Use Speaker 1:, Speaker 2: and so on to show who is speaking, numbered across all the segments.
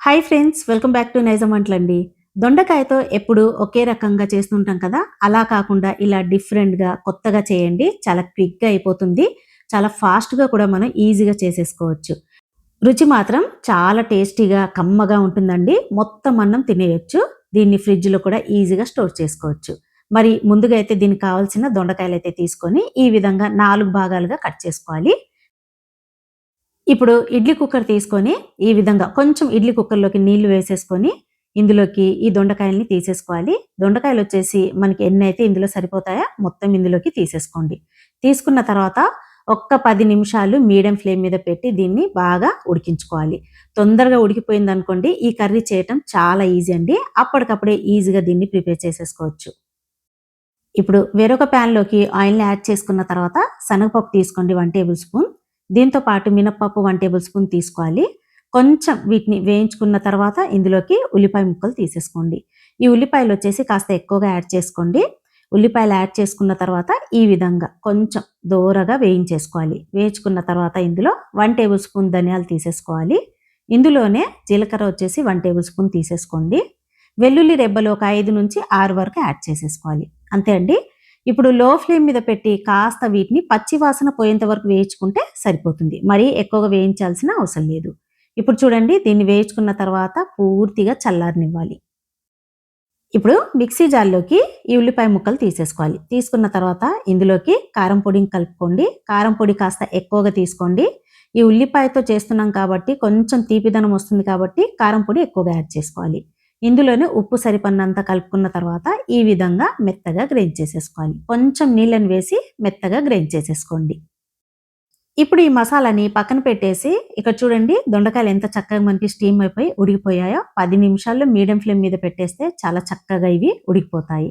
Speaker 1: Hi friends, welcome back to Nizam వంటలండి. దొండకాయతో ఎప్పుడు ఒకే రకంగా చేస్తుంటాం కదా, అలా కాకుండా ఇలా డిఫరెంట్‌గా కొత్తగా చేయండి. చాలా క్విక్‌గా అయిపోతుంది. చాలా ఫాస్ట్‌గా కూడా మనం ఈజీగా చేసేసుకోవచ్చు. రుచి మాత్రం చాలా టేస్టీగా, కమ్మగా ఉంటుందండి. మొత్తం అన్నం తినేయొచ్చు. దీన్ని ఫ్రిడ్జ్‌లో కూడా ఈజీగా స్టోర్ చేసుకోవచ్చు. మరి ముందుగా అయితే దీనికి కావాల్సిన దొండకాయలైతే తీసుకొని ఈ విధంగా 4 భాగాలుగా కట్ చేసుకోవాలి. ఇప్పుడు ఇడ్లీ కుక్కర్ తీసుకొని ఈ విధంగా కొంచెం ఇడ్లీ కుక్కర్‌లోకి నీళ్లు వేసేసుకొని, ఇందులోకి ఈ దొండకాయల్ని తీసేసుకోవాలి. దొండకాయలొచ్చేసి మనకి ఎన్నైతే ఇందులో సరిపోతాయో మొత్తం ఇందులోకి తీసేసుకోండి. తీసుకున్న తర్వాత ఒక్క 10 నిమిషాలు మీడియం ఫ్లేమ్ మీద పెట్టి దీన్ని బాగా ఉడికించుకోవాలి. తొందరగా ఉడికిపోయిందనుకోండి, ఈ కర్రీ చేయటం చాలా ఈజీ అండి. అప్పటికప్పుడే ఈజీగా దీన్ని ప్రిపేర్ చేసేసుకోవచ్చు. ఇప్పుడు వేరొక ప్యాన్‌లోకి ఆయిల్‌ని యాడ్ చేసుకున్న తర్వాత శనగపప్పు తీసుకోండి 1 టేబుల్ స్పూన్. దీంతో పాటు మినపప్పు 1 టేబుల్ స్పూన్ తీసుకోవాలి. కొంచెం వీటిని వేయించుకున్న తర్వాత ఇందులోకి ఉల్లిపాయ ముక్కలు తీసేసుకోండి. ఈ ఉల్లిపాయలొచ్చేసి కాస్త ఎక్కువగా యాడ్ చేసుకోండి. ఉల్లిపాయలు యాడ్ చేసుకున్న తర్వాత ఈ విధంగా కొంచెం దోరగా వేయించేసుకోవాలి. వేయించుకున్న తర్వాత ఇందులో 1 టేబుల్ స్పూన్ ధనియాలు తీసేసుకోవాలి. ఇందులోనే జీలకర్ర వచ్చేసి 1 టేబుల్ స్పూన్ తీసేసుకోండి. వెల్లుల్లి రెబ్బలు ఒక 5-6 వరకు యాడ్ చేసేసుకోవాలి. అంతే అండి. ఇప్పుడు లో ఫ్లేమ్ మీద పెట్టి కాస్త వీటిని పచ్చి వాసన పోయేంత వరకు వేయించుకుంటే సరిపోతుంది. మరీ ఎక్కువగా వేయించాల్సిన అవసరం లేదు. ఇప్పుడు చూడండి, దీన్ని వేయించుకున్న తర్వాత పూర్తిగా చల్లారనివ్వాలి. ఇప్పుడు మిక్సీ జార్‌లోకి ఈ ఉల్లిపాయ ముక్కలు తీసేసుకోవాలి. తీసుకున్న తర్వాత ఇందులోకి కారం పొడిని కలుపుకోండి. కారం పొడి కాస్త ఎక్కువగా తీసుకోండి. ఈ ఉల్లిపాయతో చేస్తున్నాం కాబట్టి కొంచెం తీపిదనం వస్తుంది కాబట్టి కారం పొడి ఎక్కువగా యాడ్ చేసుకోవాలి. ఇందులోనే ఉప్పు సరిపడినంత కలుపుకున్న తర్వాత ఈ విధంగా మెత్తగా గ్రైండ్ చేసేసుకోవాలి. కొంచెం నీళ్ళని వేసి మెత్తగా గ్రైండ్ చేసేసుకోండి. ఇప్పుడు ఈ మసాలాని పక్కన పెట్టేసి ఇక్కడ చూడండి, దొండకాయలు ఎంత చక్కగా మనకి స్టీమ్ అయిపోయి ఉడికిపోయాయో. 10 నిమిషాల్లో మీడియం ఫ్లేమ్ మీద పెట్టేస్తే చాలా చక్కగా ఇవి ఉడికిపోతాయి.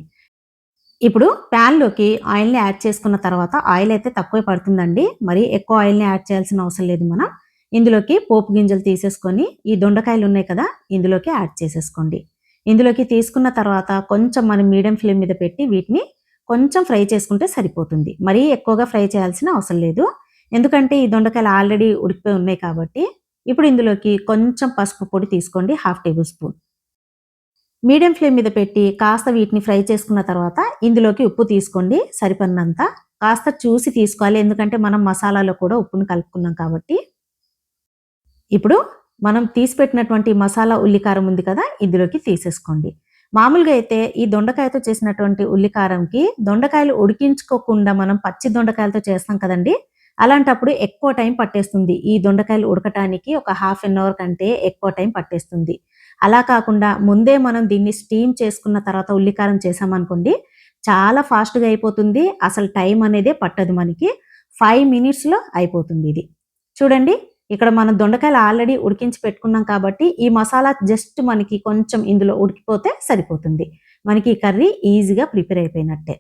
Speaker 1: ఇప్పుడు ప్యాన్‌లోకి ఆయిల్‌ని యాడ్ చేసుకున్న తర్వాత ఆయిల్ అయితే తక్కువే పడుతుందండి. మరి ఎక్కువ ఆయిల్‌ని యాడ్ చేయాల్సిన అవసరం లేదు మనం. ఇందులోకి పోపు గింజలు తీసేసుకొని ఈ దొండకాయలు ఉన్నాయి కదా, ఇందులోకి యాడ్ చేసేసుకోండి. ఇందులోకి తీసుకున్న తర్వాత కొంచెం మనం మీడియం ఫ్లేమ్ మీద పెట్టి వీటిని కొంచెం ఫ్రై చేసుకుంటే సరిపోతుంది. మరీ ఎక్కువగా ఫ్రై చేయాల్సిన అవసరం లేదు. ఎందుకంటే ఈ దొండకాయలు ఆల్రెడీ ఉడికిపోయి ఉన్నాయి కాబట్టి. ఇప్పుడు ఇందులోకి కొంచెం పసుపు పొడి తీసుకోండి, half table spoon. Medium flame మీద పెట్టి కాస్త వీటిని ఫ్రై చేసుకున్న తర్వాత ఇందులోకి ఉప్పు తీసుకోండి సరిపడినంత. కాస్త చూసి తీసుకోవాలి, ఎందుకంటే మనం మసాలాలో కూడా ఉప్పును కలుపుకున్నాం కాబట్టి. ఇప్పుడు మనం తీసిపెట్టినటువంటి మసాలా ఉల్లికారం ఉంది కదా, ఇందులోకి తీసేసుకోండి. మామూలుగా అయితే ఈ దొండకాయతో చేసినటువంటి ఉల్లికారంకి దొండకాయలు ఉడికించుకోకుండా మనం పచ్చి దొండకాయలతో చేస్తాం కదండీ! అలాంటప్పుడు ఎక్కువ టైం పట్టేస్తుంది. ఈ దొండకాయలు ఉడకటానికి ఒక హాఫ్ ఎన్ అవర్ కంటే ఎక్కువ టైం పట్టేస్తుంది. అలా కాకుండా ముందే మనం దీన్ని స్టీమ్ చేసుకున్న తర్వాత ఉల్లికారం చేశామనుకోండి, చాలా ఫాస్ట్‌గా అయిపోతుంది. అసలు టైం అనేదే పట్టదు మనకి. 5 మినిట్స్‌లో అయిపోతుంది ఇది. చూడండి, ఇక్కడ మనం దొండకాయలు ఆల్రెడీ ఉడికించి పెట్టుకున్నాం కాబట్టి ఈ మసాలా జస్ట్ మనకి కొంచెం ఇందులో ఉడికిపోతే సరిపోతుంది. మనకి ఈ కర్రీ ఈజీగా ప్రిపేర్ అయిపోయినట్టే.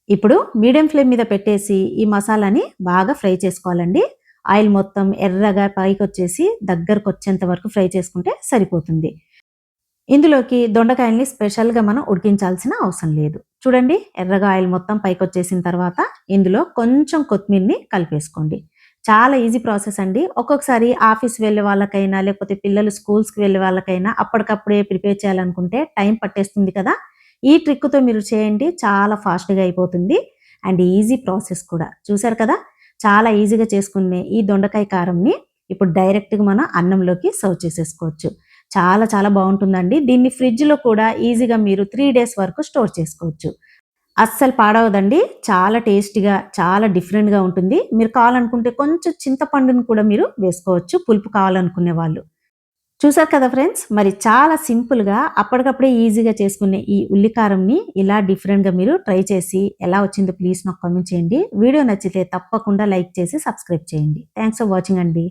Speaker 1: ఇప్పుడు మీడియం ఫ్లేమ్ మీద పెట్టేసి ఈ మసాలాని బాగా ఫ్రై చేసుకోవాలండి. ఆయిల్ మొత్తం ఎర్రగా పైకొచ్చేసి దగ్గరకొచ్చేంత వరకు ఫ్రై చేసుకుంటే సరిపోతుంది. ఇందులోకి దొండకాయల్ని స్పెషల్‌గా మనం ఉడికించాల్సిన అవసరం లేదు. చూడండి, ఎర్రగా ఆయిల్ మొత్తం పైకొచ్చేసిన తర్వాత ఇందులో కొంచెం కొత్తిమీరని కలిపేసుకోండి. చాలా ఈజీ ప్రాసెస్ అండి. ఒక్కొక్కసారి ఆఫీస్ వెళ్ళే వాళ్ళకైనా, లేకపోతే పిల్లలు స్కూల్స్‌కి వెళ్ళే వాళ్ళకైనా అప్పటికప్పుడే ప్రిపేర్ చేయాలనుకుంటే టైం పట్టేస్తుంది కదా! ఈ ట్రిక్‌తో మీరు చేయండి. చాలా ఫాస్ట్‌గా అయిపోతుంది. అండ్ ఈజీ ప్రాసెస్ కూడా. చూసారు కదా! చాలా ఈజీగా చేసుకునే ఈ దొండకాయ కారంని ఇప్పుడు డైరెక్ట్‌గా మనం అన్నంలోకి సర్వ్ చేసేసుకోవచ్చు. చాలా చాలా బావుంటుందండి. దీన్ని ఫ్రిడ్జ్‌లో కూడా ఈజీగా మీరు 3 డేస్ వరకు స్టోర్ చేసుకోవచ్చు. అస్సలు పాడవదండి. చాలా టేస్టీగా, చాలా డిఫరెంట్‌గా ఉంటుంది. మీరు కావాలనుకుంటే కొంచెం చింతపండుని కూడా మీరు వేసుకోవచ్చు, పులుపు కావాలనుకునే వాళ్ళు. చూసారు కదా ఫ్రెండ్స్! మరి చాలా సింపుల్‌గా అప్పటికప్పుడే ఈజీగా చేసుకునే ఈ ఉల్లికారంని ఇలా డిఫరెంట్‌గా మీరు ట్రై చేసి ఎలా వచ్చిందో ప్లీజ్ నాకు కామెంట్ చేయండి. వీడియో నచ్చితే తప్పకుండా లైక్ చేసి సబ్స్క్రైబ్ చేయండి. థాంక్స్ ఫర్ వాచింగ్ అండి.